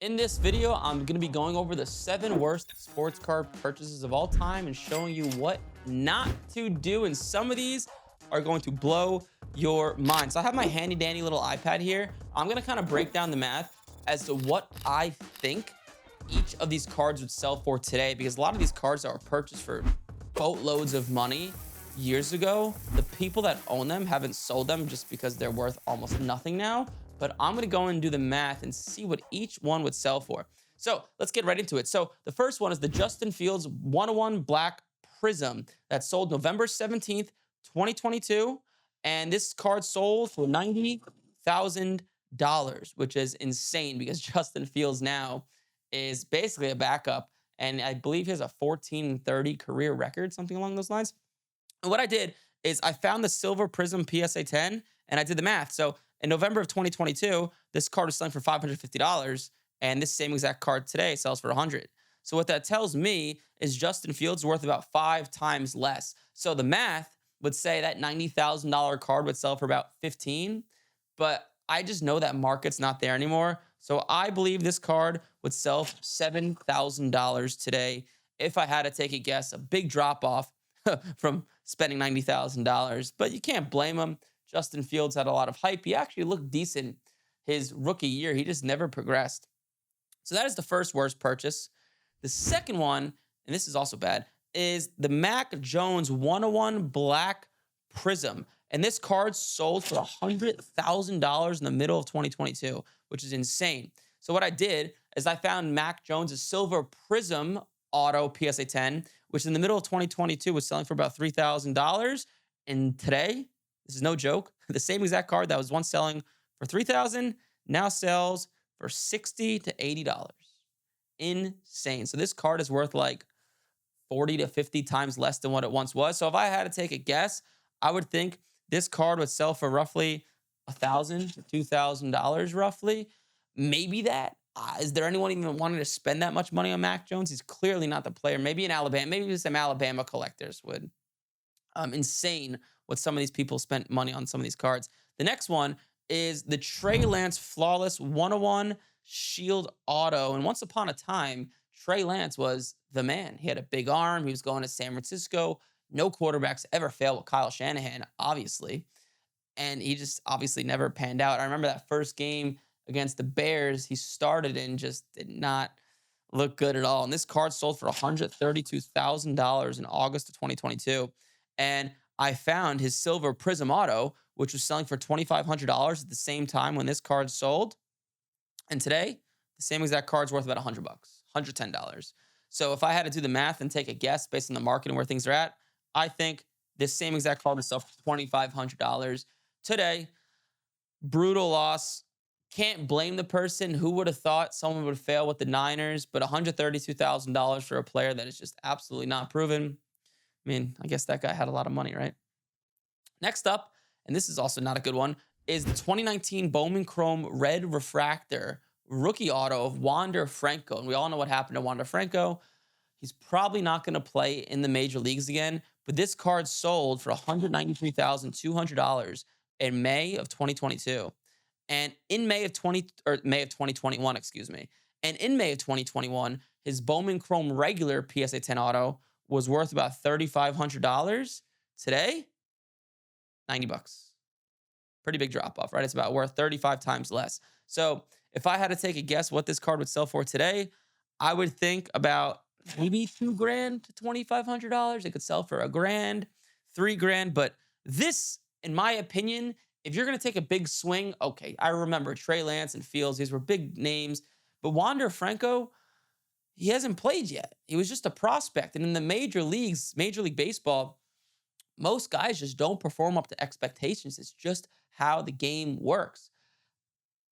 In this video, I'm going to be going over the 7 worst sports card purchases of all time and showing you what not to do. And some of these are going to blow your mind. So I have my handy dandy little iPad here. I'm going to kind of break down the math as to what I think each of these cards would sell for today, because a lot of these cards that were purchased for boatloads of money years ago, the people that own them haven't sold them just because they're worth almost nothing now. But I'm gonna go and do the math and see what each one would sell for. So let's get right into it. So the first one is the Justin Fields 101 Black Prism that sold November 17th, 2022. And this card sold for $90,000, which is insane because Justin Fields now is basically a backup. And I believe he has a 14-30 career record, something along those lines. And what I did is I found the Silver Prism PSA 10 and I did the math. So in November of 2022, this card was selling for $550, and this same exact card today sells for $100. So what that tells me is Justin Fields worth about 5 times less. So the math would say that $90,000 card would sell for about 15, but I just know that market's not there anymore. So I believe this card would sell for $7,000 today. If I had to take a guess, a big drop off from spending $90,000, but you can't blame him. Justin Fields had a lot of hype. He actually looked decent his rookie year. He just never progressed. So that is the first worst purchase. The second one, and this is also bad, is the Mac Jones 101 Black Prism. And this card sold for $100,000 in the middle of 2022, which is insane. So what I did is I found Mac Jones' Silver Prism Auto PSA 10, which in the middle of 2022 was selling for about $3,000. And today, this is no joke, the same exact card that was once selling for $3,000 now sells for $60 to $80. Insane. So this card is worth like 40 to 50 times less than what it once was. So if I had to take a guess, I would think this card would sell for roughly $1,000 to $2,000 roughly. Maybe that. Is there anyone even wanting to spend that much money on Mac Jones? He's clearly not the player. Maybe in Alabama, maybe some Alabama collectors would. Insane what some of these people spent money on some of these cards. The next one is the Trey Lance Flawless 101 Shield Auto. And once upon a time, Trey Lance was the man. He had a big arm. He was going to San Francisco. No quarterbacks ever fail with Kyle Shanahan, obviously. And he just obviously never panned out. I remember that first game against the Bears he started and just did not look good at all. And this card sold for $132,000 in August of 2022. And I found his Silver Prism Auto, which was selling for $2,500 at the same time when this card sold. And today, the same exact card's worth about $100, $110. So if I had to do the math and take a guess based on the market and where things are at, I think this same exact card would sell for $2,500 today. Brutal loss. Can't blame the person. Who would have thought someone would fail with the Niners? But $132,000 for a player that is just absolutely not proven. I mean, I guess that guy had a lot of money, right? Next up, and this is also not a good one, is the 2019 Bowman Chrome Red Refractor rookie auto of Wander Franco. And we all know what happened to Wander Franco. He's probably not going to play in the major leagues again, but this card sold for $193,200 in May of 2022. And in May of 2021, excuse me. And in May of 2021, his Bowman Chrome regular PSA 10 auto was worth about $3,500. Today, $90. Pretty big drop off, right? It's about worth 35 times less. So if I had to take a guess what this card would sell for today, I would think about maybe $2,000 to $2,500. It could sell for $1,000, $3,000. But this, in my opinion, if you're going to take a big swing, okay, I remember Trey Lance and Fields. These were big names. But Wander Franco, he hasn't played yet. He was just a prospect. And in the major leagues, Major League Baseball, most guys just don't perform up to expectations. It's just how the game works.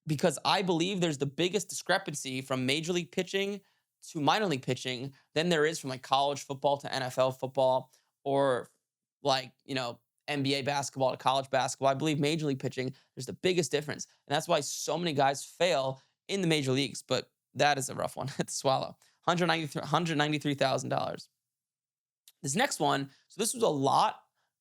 Because I believe there's the biggest discrepancy from Major League pitching to minor league pitching than there is from like college football to NFL football or like, NBA basketball to college basketball. I believe Major League pitching, there's the biggest difference. And that's why so many guys fail in the major leagues. But that is a rough one to swallow. $193,000. This next one, so this was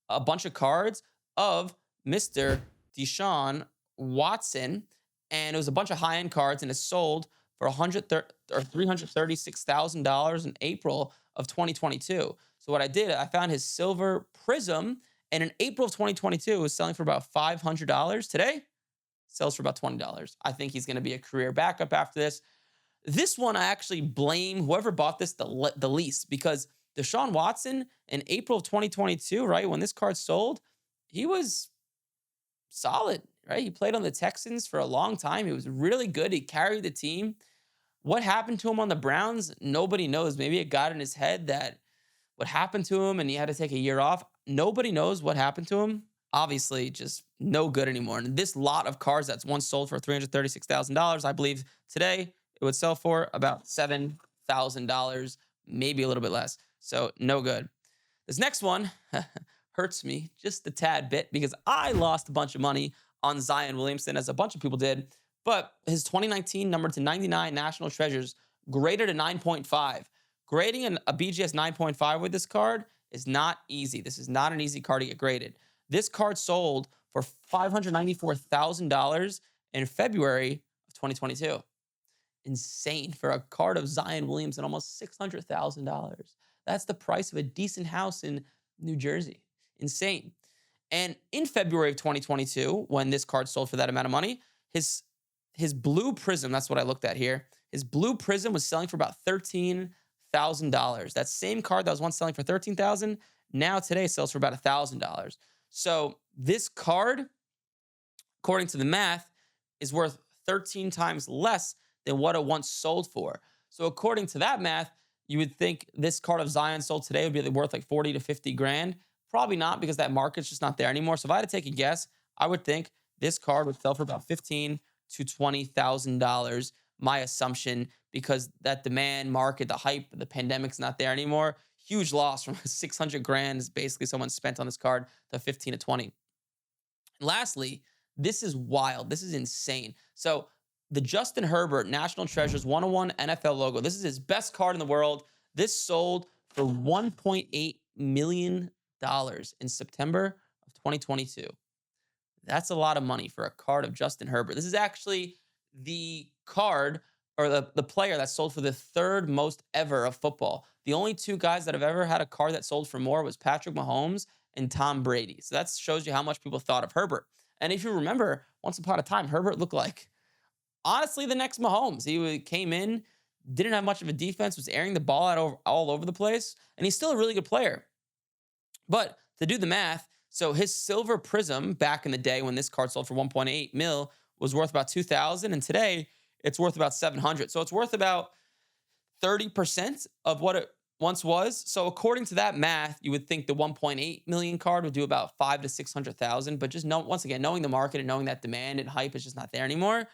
a bunch of cards of Mr. Deshaun Watson, and it was a bunch of high-end cards, and it sold for $336,000 in April of 2022. So what I did, I found his silver Prism, and in April of 2022, it was selling for about $500. Today, sells for about $20. I think he's going to be a career backup after this. This one, I actually blame whoever bought this the least, because Deshaun Watson in April of 2022, right, when this card sold, he was solid, right? He played on the Texans for a long time. He was really good. He carried the team. What happened to him on the Browns? Nobody knows. Maybe it got in his head that what happened to him and he had to take a year off. Nobody knows what happened to him. Obviously, just no good anymore. And this lot of cars that's once sold for $336,000, I believe today it would sell for about $7,000, maybe a little bit less. So no good. This next one hurts me just a tad bit because I lost a bunch of money on Zion Williamson, as a bunch of people did. But his 2019 number to 99 National Treasures graded a 9.5. Grading a BGS 9.5 with this card is not easy. This is not an easy card to get graded. This card sold for $594,000 in February of 2022. Insane for a card of Zion Williamson, almost $600,000. That's the price of a decent house in New Jersey. Insane. And in February of 2022, when this card sold for that amount of money, his blue Prism, that's what I looked at here, his blue Prism was selling for about $13,000. That same card that was once selling for $13,000, now today sells for about $1,000. So this card, according to the math, is worth 13 times less than what it once sold for. So according to that math, you would think this card of Zion sold today would be worth like 40 to 50 grand. Probably not, because that market's just not there anymore. So if I had to take a guess, I would think this card would sell for about $15,000 to $20,000. My assumption, because that demand market, the hype, the pandemic's not there anymore. Huge loss from 600 grand is basically someone spent on this card to 15 to 20. And lastly, this is wild. This is insane. So the Justin Herbert National Treasures 101 NFL logo. This is his best card in the world. This sold for $1.8 million in September of 2022. That's a lot of money for a card of Justin Herbert. This is actually the card, or the player that sold for the third most ever of football. The only two guys that have ever had a card that sold for more was Patrick Mahomes and Tom Brady. So that shows you how much people thought of Herbert. And if you remember, once upon a time, Herbert looked like, honestly, the next Mahomes. He came in, didn't have much of a defense, was airing the ball out all over the place, and he's still a really good player. But to do the math, so his silver Prism back in the day when this card sold for 1.8 mil was worth about 2,000, and today it's worth about 700. So it's worth about 30% of what it once was. So according to that math, you would think the 1.8 million card would do about 500,000 to 600,000. But just once again, knowing the market and knowing that demand and hype is just not there anymore,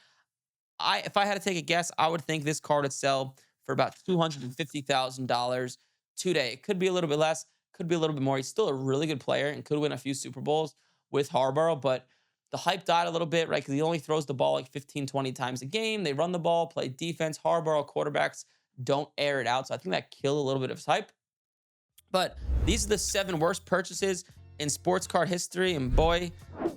if I had to take a guess, I would think this card would sell for about $250,000 today. It could be a little bit less, could be a little bit more. He's still a really good player and could win a few Super Bowls with Herbert, but the hype died a little bit, right? Because he only throws the ball like 15, 20 times a game. They run the ball, play defense. Herbert quarterbacks don't air it out. So I think that killed a little bit of his hype. But these are the 7 worst purchases in sports card history, and boy,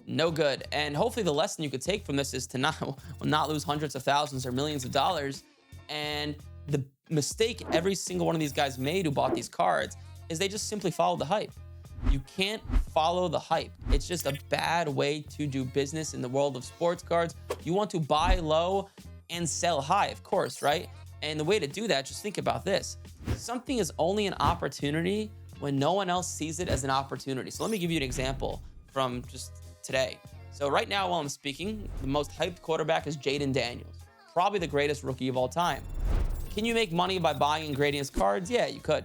no good. And hopefully the lesson you could take from this is to not lose hundreds of thousands or millions of dollars. And the mistake every single one of these guys made who bought these cards is they just simply followed the hype. You can't follow the hype. It's just a bad way to do business in the world of sports cards. You want to buy low and sell high, of course, right? And the way to do that, just think about this. Something is only an opportunity when no one else sees it as an opportunity. So let me give you an example from just today. So right now, while I'm speaking, the most hyped quarterback is Jaden Daniels, probably the greatest rookie of all time. Can you make money by buying and grading his cards? Yeah, you could.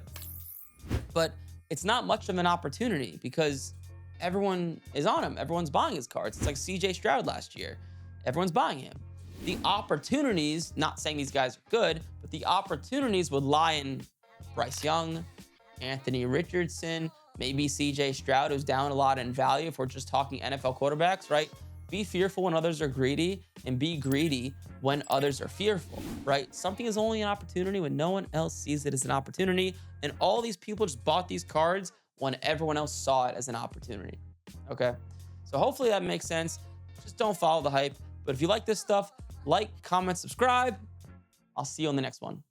But it's not much of an opportunity because everyone is on him. Everyone's buying his cards. It's like CJ Stroud last year. Everyone's buying him. The opportunities, not saying these guys are good, but the opportunities would lie in Bryce Young, Anthony Richardson, maybe CJ Stroud, who's down a lot in value if we're just talking NFL quarterbacks, right? Be fearful when others are greedy and be greedy when others are fearful, right? Something is only an opportunity when no one else sees it as an opportunity. And all these people just bought these cards when everyone else saw it as an opportunity, okay? So hopefully that makes sense. Just don't follow the hype. But if you like this stuff, like, comment, subscribe. I'll see you on the next one.